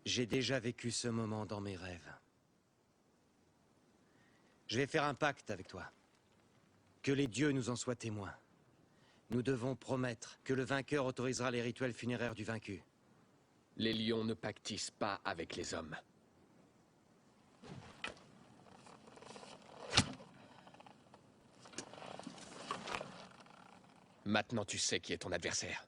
J'ai déjà vécu ce moment dans mes rêves. Je vais faire un pacte avec toi. Que les dieux nous en soient témoins. Nous devons promettre que le vainqueur autorisera les rituels funéraires du vaincu. Les lions ne pactisent pas avec les hommes. Maintenant tu sais qui est ton adversaire.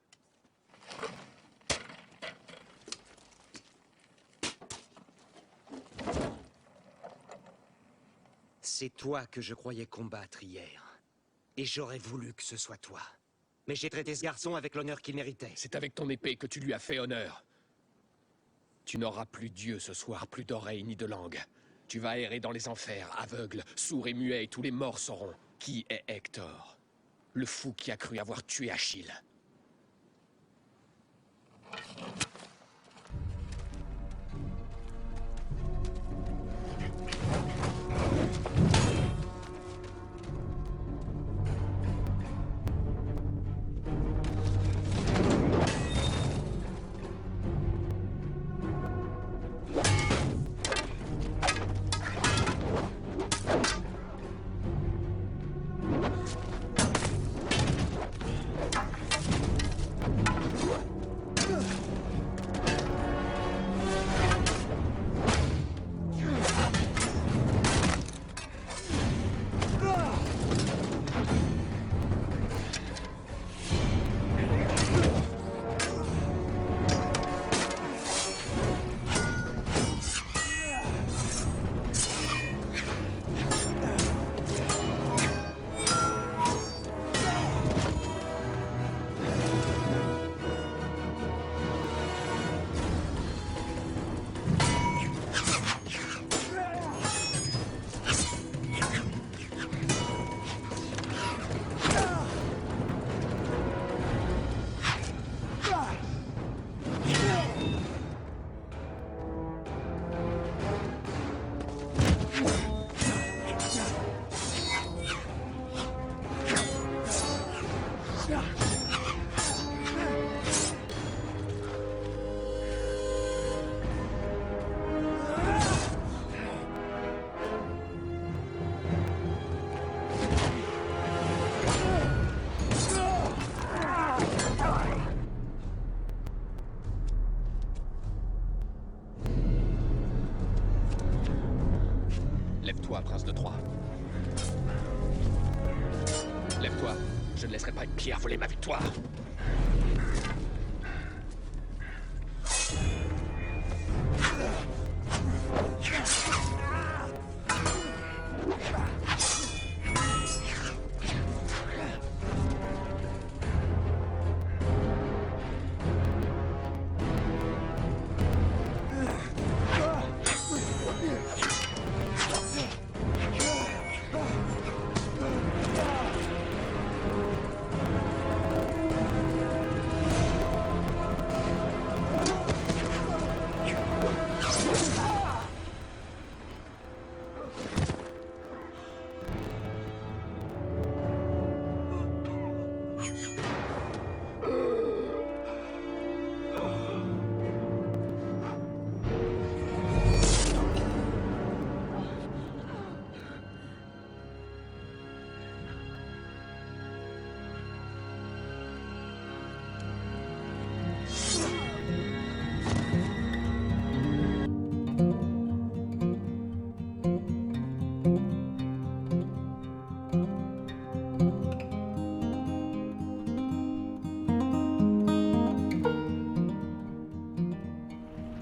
C'est toi que je croyais combattre hier. Et j'aurais voulu que ce soit toi. Mais j'ai traité ce garçon avec l'honneur qu'il méritait. C'est avec ton épée que tu lui as fait honneur. Tu n'auras plus d'yeux ce soir, plus d'oreilles ni de langue. Tu vas errer dans les enfers, aveugle, sourd et muet, et tous les morts sauront qui est Hector. Le fou qui a cru avoir tué Achille. Lève-toi, prince de Troie. Lève-toi. Je ne laisserai pas une pierre voler ma victoire.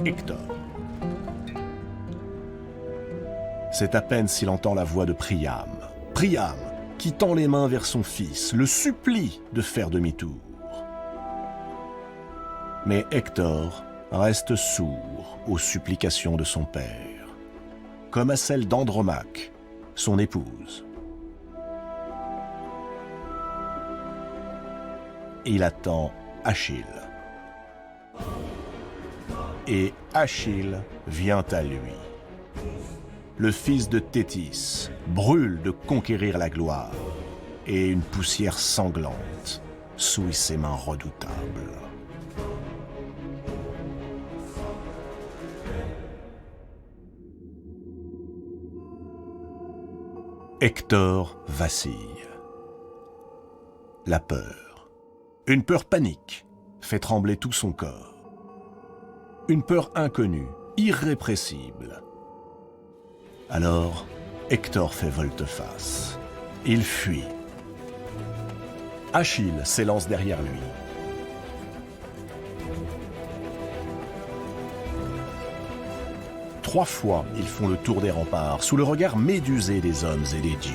Hector. C'est à peine s'il entend la voix de Priam. Priam, qui tend les mains vers son fils, le supplie de faire demi-tour. Mais Hector reste sourd aux supplications de son père, comme à celles d'Andromaque, son épouse. Il attend Achille. Et Achille vient à lui. Le fils de Thétis brûle de conquérir la gloire, et une poussière sanglante souille ses mains redoutables. Hector vacille. La peur. Une peur panique fait trembler tout son corps. Une peur inconnue, irrépressible. Alors, Hector fait volte-face. Il fuit. Achille s'élance derrière lui. Trois fois, ils font le tour des remparts, sous le regard médusé des hommes et des dieux.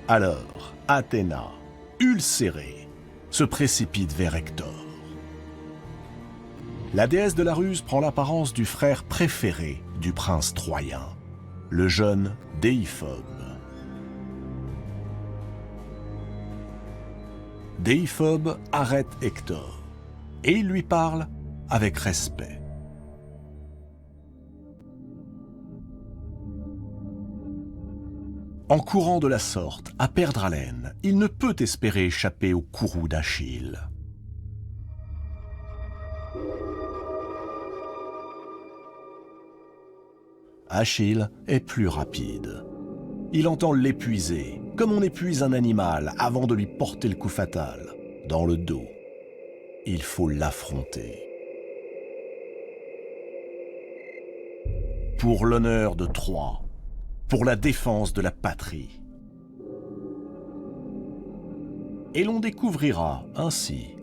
Alors, Athéna, ulcérée, se précipite vers Hector. La déesse de la ruse prend l'apparence du frère préféré du prince troyen, le jeune Déiphobe. Déiphobe arrête Hector et il lui parle avec respect. En courant de la sorte, à perdre haleine, il ne peut espérer échapper au courroux d'Achille. Achille est plus rapide. Il entend l'épuiser, comme on épuise un animal avant de lui porter le coup fatal, dans le dos. Il faut l'affronter. Pour l'honneur de Troie, pour la défense de la patrie. Et l'on découvrira ainsi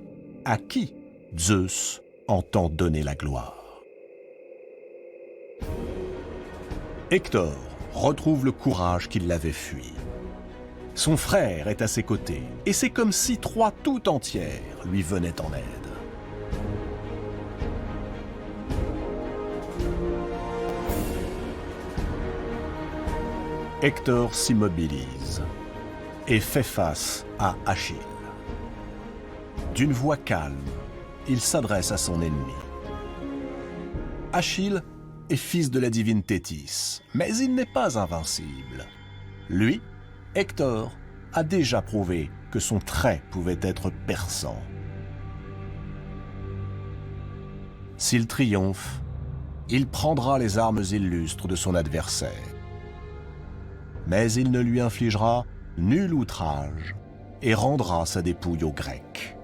à qui Zeus entend donner la gloire. Hector retrouve le courage qui l'avait fui. Son frère est à ses côtés, et c'est comme si Troie tout entière lui venait en aide. Hector s'immobilise et fait face à Achille. D'une voix calme, il s'adresse à son ennemi. Achille est fils de la divine Thétis, mais il n'est pas invincible. Lui, Hector, a déjà prouvé que son trait pouvait être perçant. S'il triomphe, il prendra les armes illustres de son adversaire. Mais il ne lui infligera nul outrage et rendra sa dépouille aux Grecs.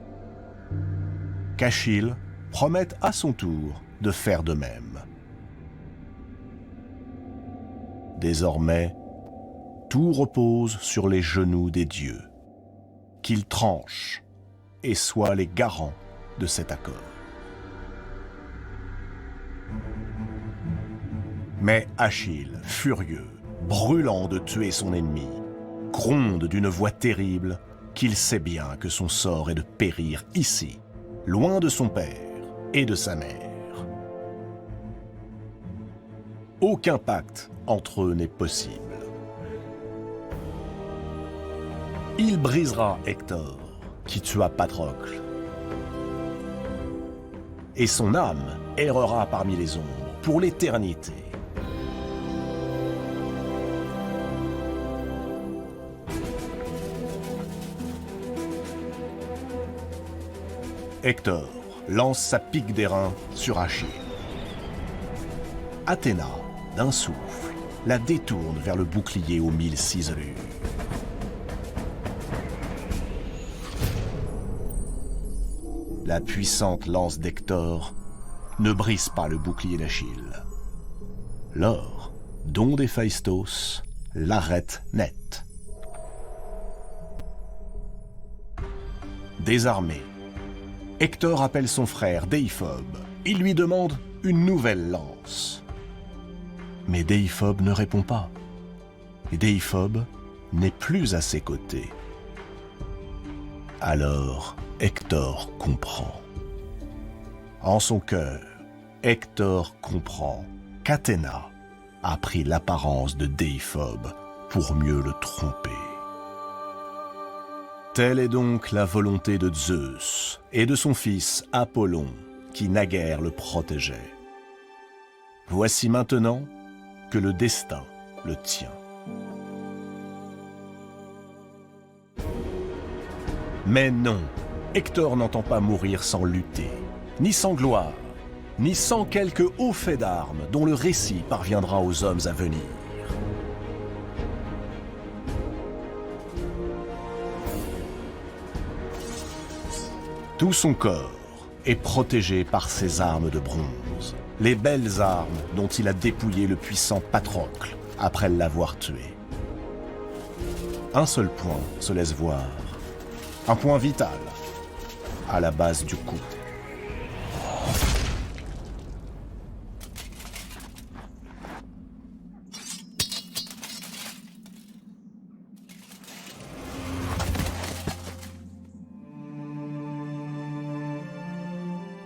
Qu'Achille promette à son tour de faire de même. Désormais, tout repose sur les genoux des dieux, qu'ils tranchent et soient les garants de cet accord. Mais Achille, furieux, brûlant de tuer son ennemi, gronde d'une voix terrible qu'il sait bien que son sort est de périr ici, loin de son père et de sa mère. Aucun pacte entre eux n'est possible. Il brisera Hector, qui tua Patrocle. Et son âme errera parmi les ombres pour l'éternité. Hector lance sa pique d'airain sur Achille. Athéna, d'un souffle, la détourne vers le bouclier aux 1000 ciselures. La puissante lance d'Hector ne brise pas le bouclier d'Achille. Lors, don d'Héphaïstos l'arrête net. Désarmé, Hector appelle son frère Déiphobe. Il lui demande une nouvelle lance. Mais Déiphobe ne répond pas. Et Déiphobe n'est plus à ses côtés. Alors, Hector comprend. En son cœur, Hector comprend qu'Athéna a pris l'apparence de Déiphobe pour mieux le tromper. Telle est donc la volonté de Zeus et de son fils Apollon, qui naguère le protégeait. Voici maintenant que le destin le tient. Mais non, Hector n'entend pas mourir sans lutter, ni sans gloire, ni sans quelques hauts faits d'armes dont le récit parviendra aux hommes à venir. Tout son corps est protégé par ses armes de bronze, les belles armes dont il a dépouillé le puissant Patrocle après l'avoir tué. Un seul point se laisse voir, un point vital, à la base du cou.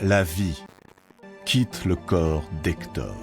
La vie quitte le corps d'Hector.